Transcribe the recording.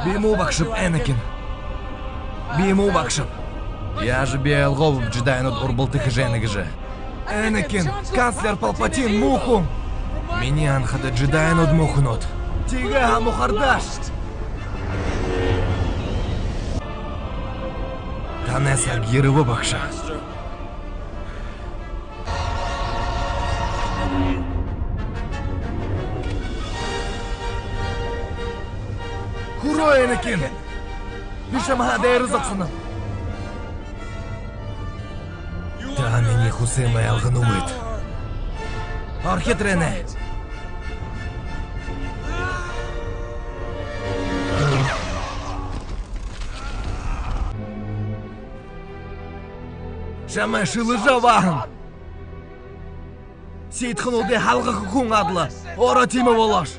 Бему бақшып, Энакин. Бему бақшып. Я же белгов джедайн от урбалтых женыг же. Энакин, канцлер Палпатин муху. Меня анхада джедайн от мухнут. Тига мухардаш. Танеса гирывы бақша. Хуро, Энакин! Бишамха дайрызақсыным. Та мені хусемай алғынуыд. Архетрене! Шамай шылы жавағын! Сейтхын олды халғы құқың адлы. Ора тимі болаш!